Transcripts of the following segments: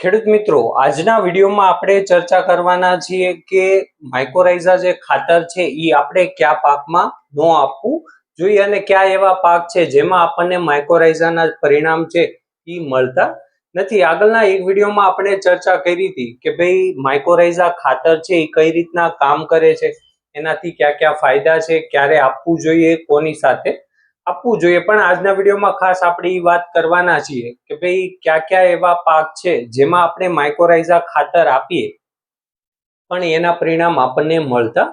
ખેડૂત મિત્રો, આજના વિડીયોમાં આપણે ચર્ચા કરવાના છીએ કે માઇકોરાઇઝા જે ખાતર છે એ આપણે કયા પાકમાં ન આપવું જોઈએ અને કયા એવા પાક છે જેમાં આપણને માઇકોરાઇઝાના પરિણામ છે એ મળતા નથી. આગળના એક વિડીયોમાં આપણે ચર્ચા કરી હતી કે ભાઈ માઇકોરાઇઝા ખાતર છે એ કઈ રીતના કામ કરે છે, એનાથી કયા કયા ફાયદા છે, ક્યારે આપવું જોઈએ, કોની સાથે આપવું જોઈએ. પણ આજના વિડીયોમાં ખાસ આપણે એ વાત કરવાના છીએ કે ભાઈ કયા કયા એવા પાક છે જેમાં આપણે માઇકોરાઇઝા ખાતર આપીએ પણ એના પરિણામ આપણને મળતા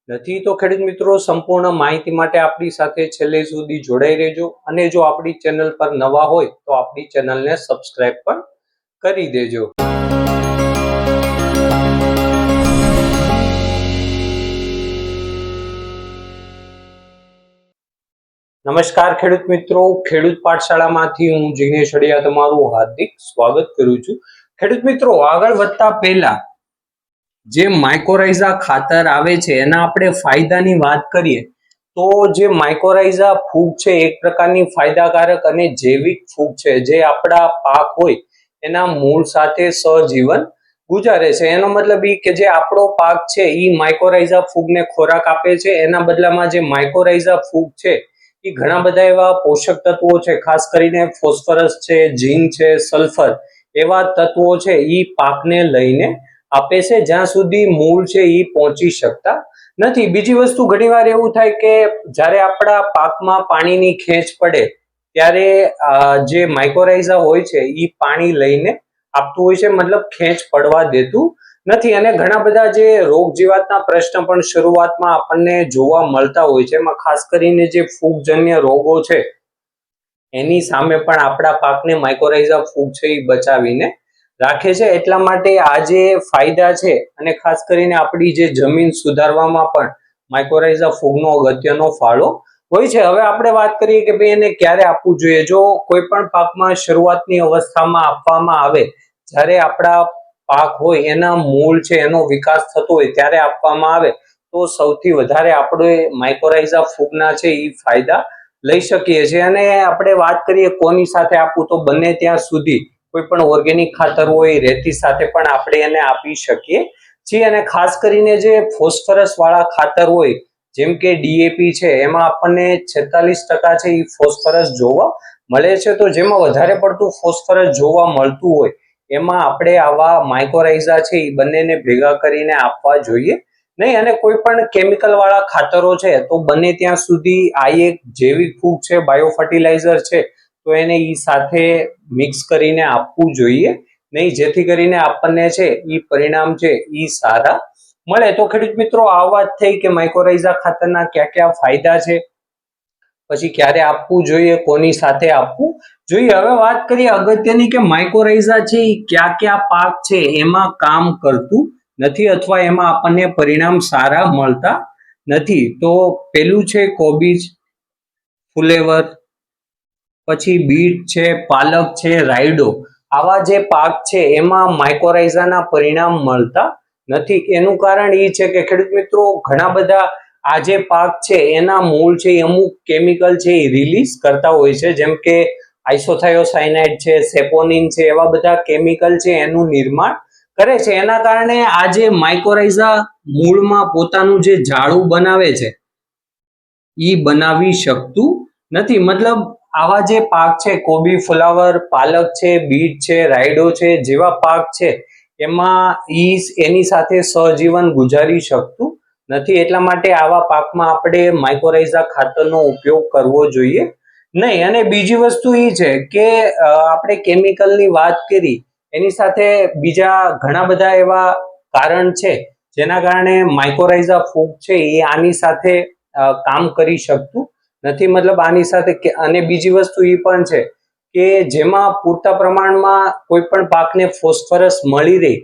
નથી. તો ખેડૂત મિત્રો, સંપૂર્ણ માહિતી માટે આપણી સાથે છેલ્લે સુધી જોડાઈ રહેજો અને જો આપણી ચેનલ પર નવા હોય તો આપણી ચેનલને સબસ્ક્રાઇબ પણ કરી દેજો. નમસ્કાર ખેડૂત મિત્રો, ખેડૂત પાઠશાળામાંથી હું જિગ્નેશ અડિયા તમારું હાર્દિક સ્વાગત કરું છું. ખેડૂત મિત્રો, આગળ વધતા પહેલા જે માઇકોરાઇઝા ખાતર આવે છે એના આપણે ફાયદાની વાત કરીએ તો જે માઇકોરાઇઝા ફૂગ છે એક પ્રકારની ફાયદાકારક અને જૈવિક ફૂગ છે જે આપણા પાક હોય એના મૂળ સાથે સહજીવન ગુજારે છે. એનો મતલબ એ કે જે આપણો પાક છે એ માઇકોરાઇઝા ફૂગને ખોરાક આપે છે, એના બદલામાં જે માઇકોરાઇઝા ફૂગ છે એ ઘણા બધા એવા પોષક તત્વો છે, ખાસ કરીને ફોસ્ફરસ છે, ઝીંક છે, સલ્ફર એવા તત્વો છે એ પાકને લઈને આપે છે જ્યાં સુધી મૂળ છે એ પહોંચી શકતા નથી. બીજી વસ્તુ, ઘણીવાર એવું થાય કે જ્યારે આપણા પાકમાં પાણીની ખેંચ પડે ત્યારે જે માઇકોરાઇઝા હોય છે એ પાણી લઈને આપતું હોય છે, મતલબ ખેંચ પડવા દેતું નથી. અને ઘણા બધા જે રોગ જીવાતના પ્રશ્ન પણ શરૂઆતમાં આપણને જોવા મળતા હોય છે. એમાં ખાસ કરીને જે ફૂગજન્ય રોગો છે એની સામે પણ આપણા પાકને માઇકોરાઇઝા ફૂગ છે એ બચાવીને રાખે છે. એટલા માટે આ જે ફાયદા છે અને ખાસ કરીને આપણી જે જમીન સુધારવામાં પણ માઇકોરાઇઝા ફૂગનો અગત્યનો ફાળો હોય છે. હવે આપણે વાત કરીએ કે ભાઈ એને ક્યારે આપવું જોઈએ. જો કોઈ પણ પાકમાં શરૂઆતની અવસ્થામાં આપવામાં આવે, જ્યારે આપણા પાક હોય એના મૂળ છે એનો વિકાસ થતો હોય ત્યારે આપવામાં આવે તો સૌથી વધારે આપણે માઇકોરાઇઝા ફૂગના છે એ ફાયદા લઈ શકીએ છીએ. અને આપણે વાત કરીએ કોની સાથે આપવું, તો બને ત્યાં સુધી કોઈ પણ ઓર્ગેનિક ખાતર હોય રેતી સાથે પણ આપણે એને આપી શકીએ છીએ. અને ખાસ કરીને જે ફોસ્ફરસ વાળા ખાતર હોય જેમ કે ડીએપી છે એમાં આપણને 46% છે એ ફોસ્ફરસ જોવા મળે છે. તો જેમાં વધારે પડતું ફોસ્ફરસ જોવા મળતું હોય એમાં આપણે આવા માઇકોરાઇઝા છે એ બંનેને ભેગા કરીને આપવા જોઈએ નહીં. અને કોઈ પણ કેમિકલ વાળા ખાતરો છે તો બને ત્યાં સુધી આ એક જૈવિક ફૂગ છે, બાયો ફર્ટિલાઇઝર છે, તો એને ઈ સાથે મિક્સ કરીને આપવું જોઈએ નહીં, જેથી કરીને આપણને છે ઈ પરિણામ છે ઈ સારા મળે. તો ખેડૂત મિત્રો, આ વાત થઈ કે માઇકોરાઇઝા ખાતરના કયા કયા ફાયદા છે, પછી ક્યારે આપવું જોઈએ, કોની સાથે આપવું જોઈએ. હવે વાત કરીએ અગત્યની કે માઇકોરાઇઝા છે એ કયા કયા પાક છે એમાં કામ કરતું નથી અથવા એમાં આપણને પરિણામ સારા મળતા નથી. તો પેલું છે કોબીજ, ફુલેવર, પછી બીટ છે, પાલક છે, રાયડો. આવા જે પાક છે એમાં માઇકોરાઇઝાના પરિણામ મળતા નથી. એનું કારણ એ છે કે ખેડૂત મિત્રો, ઘણા બધા આ જે પાક છે એના મૂળ છે અમુક કેમિકલ છે એ રિલીઝ કરતા હોય છે, જેમ કે આઇસોથાયોસાયનાઇડ છે, સેપોનિન છે, એવા બધા કેમિકલ છે એનું નિર્માણ કરે છે. એના કારણે આ જે માઇકોરાઇઝા મૂળમાં પોતાનું જે જાળું બનાવે છે ઈ બનાવી શકતું નથી. મતલબ આવા જે પાક છે, કોબી, ફુલાવર, પાલક છે, બીટ છે, રાયડો છે જેવા પાક છે એમાં એની સાથે સહજીવન ગુજારી શકતું નથી. એટલા માટે આવા પાકમાં આપણે માઇકોરાઇઝા ખાતરનો ઉપયોગ કરવો જોઈએ નહીં. અને બીજી વસ્તુ એ છે કે આપણે કેમિકલની વાત કરી, એની સાથે બીજા ઘણા બધા એવા કારણ છે જેના કારણે માઇકોરાઇઝા ફૂગ છે એ આની સાથે કામ કરી શકતું નથી. મતલબ આની સાથે અને બીજી વસ્તુ એ પણ છે કે જેમાં પૂરતા પ્રમાણમાં કોઈ પણ પાકને ફોસ્ફરસ મળી રહે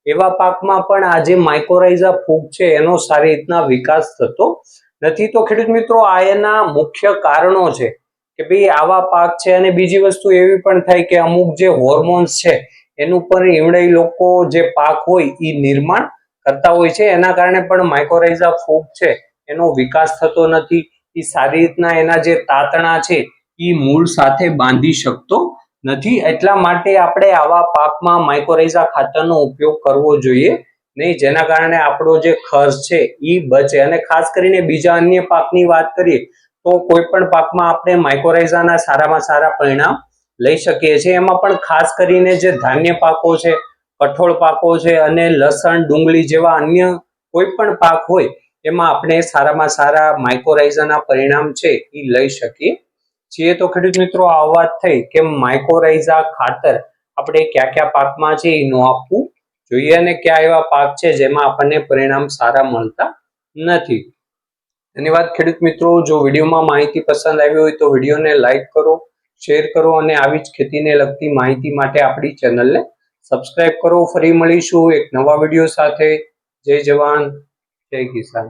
એવા પાકમાં પણ આ જે માઇકોરાઇઝા ફૂગ છે એનો સારી રીતના વિકાસ થતો નથી. તો ખેડૂત મિત્રો, આ એના મુખ્ય કારણો છે કે ભાઈ આવા પાક છે. અને બીજી વસ્તુ એવી પણ થાય કે અમુક જે હોર્મોન્સ છે એનું પણ ઈવડાઈ લોકો જે પાક હોય એ નિર્માણ કરતા હોય છે, એના કારણે પણ માઇકોરાઇઝા ફૂગ છે એનો વિકાસ થતો નથી. એ સારી રીતના એના જે તાતણા છે એ મૂળ સાથે બાંધી શકતો નથી, એટલા માટે આપણે આવા પાકમાં માઇકોરાઇઝા ખાતરનો ઉપયોગ કરવો જોઈએ નહીં, જેના કારણે આપણો જે ખર્ચ છે એ બચે. અને ખાસ કરીને બીજા અન્ય પાકની વાત કરીએ તો કોઈ પણ પાકમાં આપણે માઇકોરાઇઝાના સારામાં સારા પરિણામ લઈ શકીએ છીએ. એમાં પણ ખાસ કરીને જે ધાન્ય પાકો છે, કઠોળ પાકો છે અને લસણ, ડુંગળી જેવા અન્ય કોઈ પણ પાક હોય એમાં આપણે સારામાં સારા માઇકોરાઇઝાના પરિણામ છે એ લઈ શકીએ છીએ. તો ખેડૂત મિત્રો, આ વાત થઈ કે માઇકોરાઇઝા ખાતર આપણે કયા કયા પાકમાં છે એ ન આપવું જોઈએ અને કયા એવા પાક છે જેમાં આપણને પરિણામ સારા મળતા નથી. ધન્યવાદ ખેડૂત મિત્રો. જો વિડીયોમાં માહિતી પસંદ આવી હોય તો વિડીયોને લાઈક કરો, શેર કરો અને આવી જ ખેતીને લગતી માહિતી માટે આપણી ચેનલને સબસ્ક્રાઇબ કરો. ફરી મળીશું એક નવા વિડીયો સાથે. જય જવાન, જય કિસાન.